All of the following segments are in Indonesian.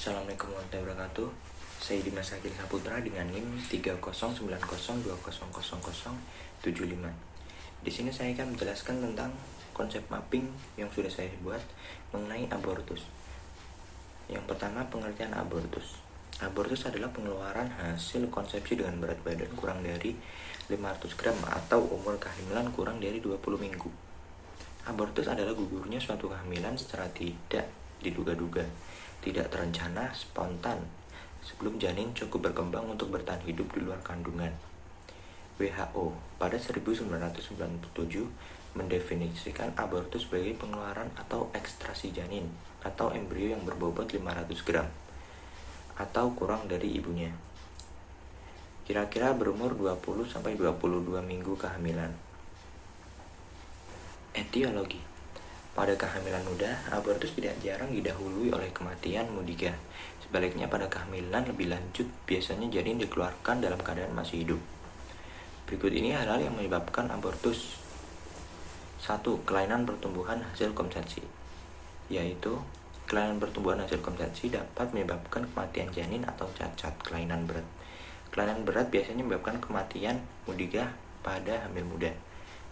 Assalamualaikum warahmatullahi wabarakatuh. Saya Dimas Akil Saputra dengan NIM 30902000075. Di sini saya akan menjelaskan tentang konsep mapping yang sudah saya buat mengenai abortus. Yang pertama, pengertian abortus. Abortus adalah pengeluaran hasil konsepsi dengan berat badan kurang dari 500 gram atau umur kehamilan kurang dari 20 minggu. Abortus adalah gugurnya suatu kehamilan secara tidak diduga-duga, tidak terencana, spontan, sebelum janin cukup berkembang untuk bertahan hidup di luar kandungan. WHO pada 1997 mendefinisikan abortus sebagai pengeluaran atau ekstrasi janin atau embrio yang berbobot 500 gram atau kurang dari ibunya, kira-kira berumur 20-22 minggu kehamilan. Etiologi. Pada kehamilan muda, abortus tidak jarang didahului oleh kematian mudiga. Sebaliknya, pada kehamilan lebih lanjut, biasanya janin dikeluarkan dalam keadaan masih hidup. Berikut ini hal-hal yang menyebabkan abortus. 1. Kelainan pertumbuhan hasil konsepsi, yaitu kelainan pertumbuhan hasil konsepsi dapat menyebabkan kematian janin atau cacat. Kelainan berat. Kelainan berat biasanya menyebabkan kematian mudiga pada hamil muda.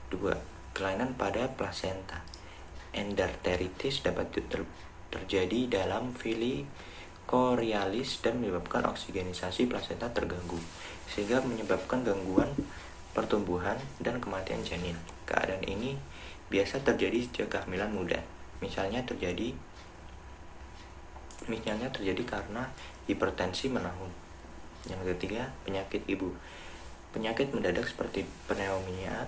2. Kelainan pada plasenta. Endarteritis dapat terjadi dalam fili chorioalis dan menyebabkan oksigenisasi plasenta terganggu, sehingga menyebabkan gangguan pertumbuhan dan kematian janin. Keadaan ini biasa terjadi sejak kehamilan muda. Misalnya terjadi karena hipertensi menahun. Yang ketiga, penyakit ibu. Penyakit mendadak seperti pneumonia,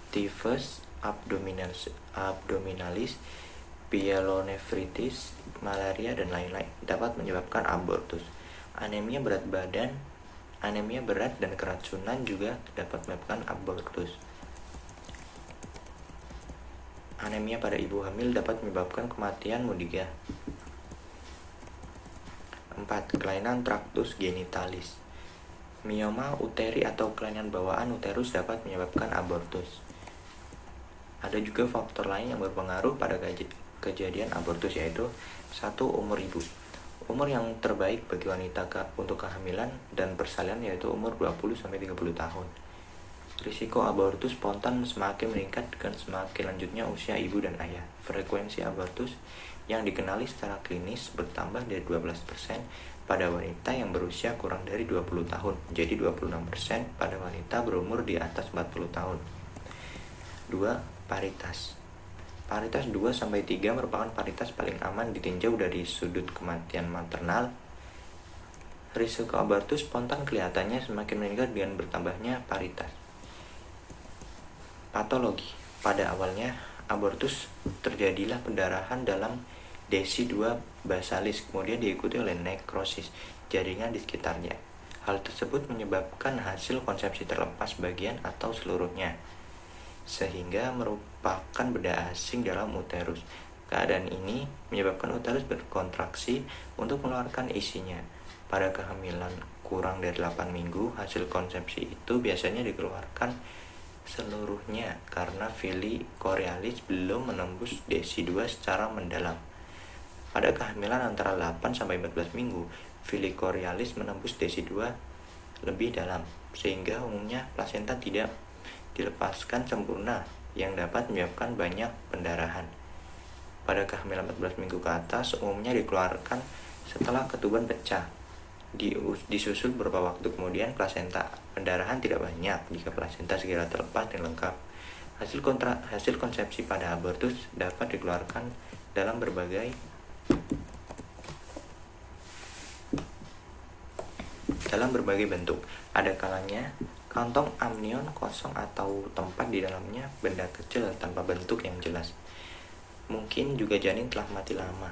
tifus abdominalis, pyelonefritis, malaria, dan lain-lain dapat menyebabkan abortus. Anemia berat dan keracunan juga dapat menyebabkan abortus. Anemia pada ibu hamil dapat menyebabkan kematian mudiga. 4. Kelainan traktus genitalis. Mioma uteri atau kelainan bawaan uterus dapat menyebabkan abortus. Ada juga faktor lain yang berpengaruh pada kejadian abortus, yaitu 1. Umur ibu. Umur yang terbaik bagi wanita untuk kehamilan dan persalinan yaitu umur 20-30 tahun. Risiko abortus spontan semakin meningkat dengan semakin lanjutnya usia ibu dan ayah. Frekuensi abortus yang dikenali secara klinis bertambah dari 12% pada wanita yang berusia kurang dari 20 tahun, menjadi 26% pada wanita berumur di atas 40 tahun. 2. Paritas. Paritas 2-3 merupakan paritas paling aman ditinjau dari sudut kematian maternal. Risiko abortus spontan kelihatannya semakin meningkat dengan bertambahnya paritas. Patologi. Pada awalnya, abortus terjadilah pendarahan dalam desi2 basalis, kemudian diikuti oleh nekrosis jaringan di sekitarnya. Hal tersebut menyebabkan hasil konsepsi terlepas bagian atau seluruhnya, sehingga merupakan benda asing dalam uterus. Keadaan ini menyebabkan uterus berkontraksi untuk mengeluarkan isinya. Pada kehamilan kurang dari 8 minggu, hasil konsepsi itu biasanya dikeluarkan seluruhnya karena fili chorioalis belum menembus desi2 secara mendalam. Pada kehamilan antara 8-14 minggu, fili chorioalis menembus desi2 lebih dalam, sehingga umumnya plasenta tidak dilepaskan sempurna yang dapat menyebabkan banyak pendarahan. Pada kehamilan 14 minggu ke atas umumnya dikeluarkan setelah ketuban pecah, disusul beberapa waktu kemudian plasenta. Pendarahan tidak banyak jika plasenta segera terlepas dan lengkap. Hasil konsepsi pada abortus dapat dikeluarkan dalam berbagai bentuk. Ada kalanya kantong amnion kosong atau tempat di dalamnya benda kecil tanpa bentuk yang jelas. Mungkin juga janin telah mati lama.